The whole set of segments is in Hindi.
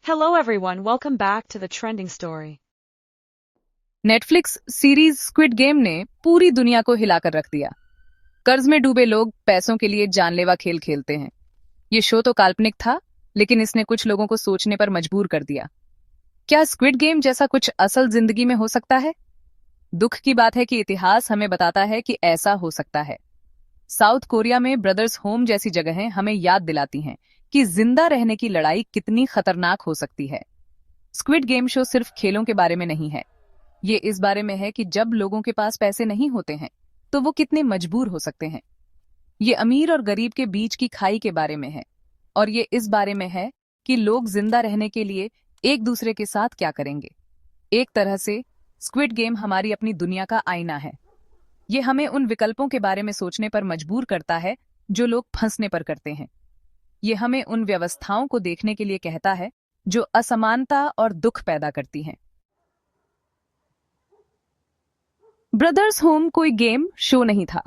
Hello everyone, welcome back to the trending story. Netflix series squid game ने पूरी दुनिया को हिलाकर रख दिया। कर्ज में डूबे लोग पैसों के लिए जानलेवा खेल खेलते हैं। ये शो तो काल्पनिक था, लेकिन इसने कुछ लोगों को सोचने पर मजबूर कर दिया। क्या स्क्विड गेम जैसा कुछ असल जिंदगी में हो सकता है? दुख की बात है कि इतिहास हमें बताता है कि ऐसा हो सकता है। साउथ कोरिया में ब्रदर्स होम जैसी जगहें हमें याद दिलाती हैं कि जिंदा रहने की लड़ाई कितनी खतरनाक हो सकती है। स्क्विड गेम शो सिर्फ खेलों के बारे में नहीं है, ये इस बारे में है कि जब लोगों के पास पैसे नहीं होते हैं तो वो कितने मजबूर हो सकते हैं। ये अमीर और गरीब के बीच की खाई के बारे में है, और ये इस बारे में है कि लोग जिंदा रहने के लिए एक दूसरे के साथ क्या करेंगे। एक तरह से स्क्विड गेम हमारी अपनी दुनिया का आईना है। ये हमें उन विकल्पों के बारे में सोचने पर मजबूर करता है जो लोग फंसने पर करते हैं। ये हमें उन व्यवस्थाओं को देखने के लिए कहता है जो असमानता और दुख पैदा करती हैं। ब्रदर्स होम कोई गेम शो नहीं था,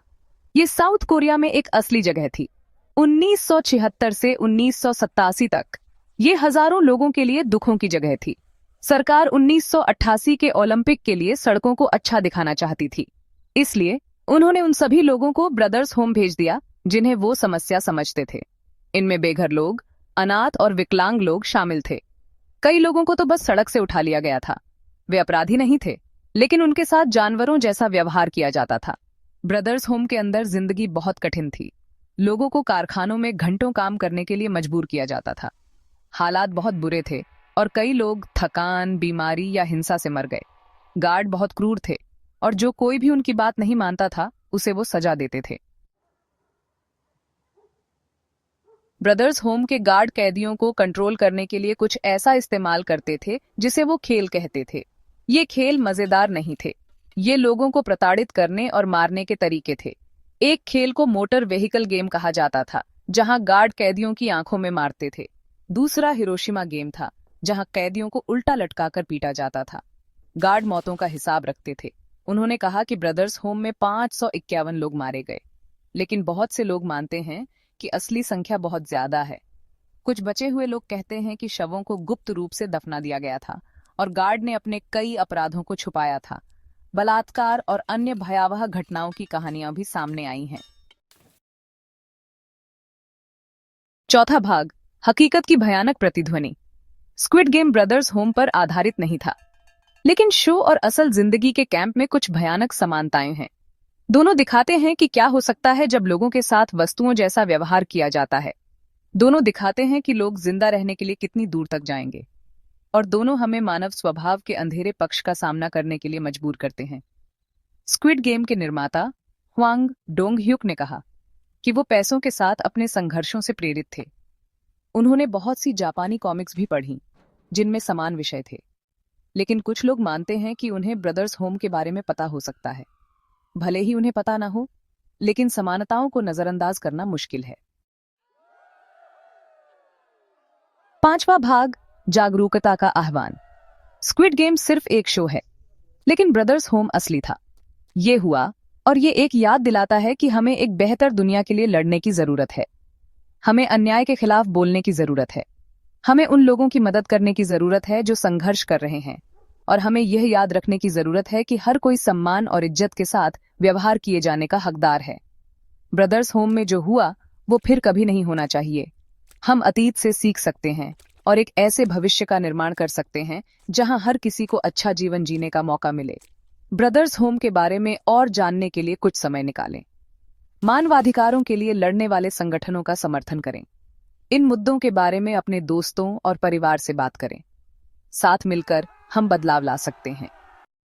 ये साउथ कोरिया में एक असली जगह थी। 1976 से 1987 तक ये हजारों लोगों के लिए दुखों की जगह थी। सरकार 1988 के ओलंपिक के लिए सड़कों को अच्छा दिखाना चाहती थी, इसलिए उन्होंने उन सभी लोगों को ब्रदर्स होम भेज दिया जिन्हें वो समस्या समझते थे। इनमें बेघर लोग, अनाथ और विकलांग लोग शामिल थे। कई लोगों को तो बस सड़क से उठा लिया गया था। वे अपराधी नहीं थे, लेकिन उनके साथ जानवरों जैसा व्यवहार किया जाता था। ब्रदर्स होम के अंदर जिंदगी बहुत कठिन थी। लोगों को कारखानों में घंटों काम करने के लिए मजबूर किया जाता था। हालात बहुत बुरे थे और कई लोग थकान, बीमारी या हिंसा से मर गए। गार्ड बहुत क्रूर थे और जो कोई भी उनकी बात नहीं मानता था उसे वो सजा देते थे। ब्रदर्स होम के गार्ड कैदियों को कंट्रोल करने के लिए कुछ ऐसा इस्तेमाल करते थे जिसे वो खेल कहते थे। ये खेल मजेदार नहीं थे, ये लोगों को प्रताड़ित करने और मारने के तरीके थे। एक खेल को मोटर व्हीकल गेम कहा जाता था, जहां गार्ड कैदियों की आंखों में मारते थे। दूसरा हिरोशिमा गेम था, जहां कैदियों को उल्टा लटकाकर पीटा जाता था। गार्ड मौतों का हिसाब रखते थे। उन्होंने कहा कि ब्रदर्स होम में 551 लोग मारे गए, लेकिन बहुत से लोग मानते हैं कि असली संख्या बहुत ज्यादा है। कुछ बचे हुए लोग कहते हैं कि शवों को गुप्त रूप से दफना दिया गया था और गार्ड ने अपने कई अपराधों को छुपाया था। बलात्कार और अन्य भयावह घटनाओं की कहानियां भी सामने आई हैं। चौथा भाग, हकीकत की भयानक प्रतिध्वनि। स्क्विड गेम ब्रदर्स होम पर आधारित नहीं था, लेकिन शो और असल जिंदगी के कैंप में कुछ भयानक समानताएं हैं। दोनों दिखाते हैं कि क्या हो सकता है जब लोगों के साथ वस्तुओं जैसा व्यवहार किया जाता है। दोनों दिखाते हैं कि लोग जिंदा रहने के लिए कितनी दूर तक जाएंगे, और दोनों हमें मानव स्वभाव के अंधेरे पक्ष का सामना करने के लिए मजबूर करते हैं। स्क्विड गेम के निर्माता ह्वांग डोंग-ह्युक ने कहा कि वो पैसों के साथ अपने संघर्षों से प्रेरित थे। उन्होंने बहुत सी जापानी कॉमिक्स भी पढ़ी जिनमें समान विषय थे, लेकिन कुछ लोग मानते हैं कि उन्हें ब्रदर्स होम के बारे में पता हो सकता है। भले ही उन्हें पता न हो, लेकिन समानताओं को नजरअंदाज करना मुश्किल है। पांचवा भाग, जागरूकता का आह्वान। स्क्विड गेम सिर्फ एक शो है, लेकिन ब्रदर्स होम असली था। ये हुआ और ये एक याद दिलाता है कि हमें एक बेहतर दुनिया के लिए लड़ने की जरूरत है। हमें अन्याय के खिलाफ बोलने की जरूरत है। हमें उन लोगों की मदद करने की जरूरत है जो संघर्ष कर रहे हैं, और हमें यह याद रखने की जरूरत है कि हर कोई सम्मान और इज्जत के साथ व्यवहार किए जाने का हकदार है। ब्रदर्स होम में जो हुआ वो फिर कभी नहीं होना चाहिए। हम अतीत से सीख सकते हैं और एक ऐसे भविष्य का निर्माण कर सकते हैं जहां हर किसी को अच्छा जीवन जीने का मौका मिले। ब्रदर्स होम के बारे में और जानने के लिए कुछ समय निकालें। मानवाधिकारों के लिए लड़ने वाले संगठनों का समर्थन करें। इन मुद्दों के बारे में अपने दोस्तों और परिवार से बात करें। साथ मिलकर हम बदलाव ला सकते हैं।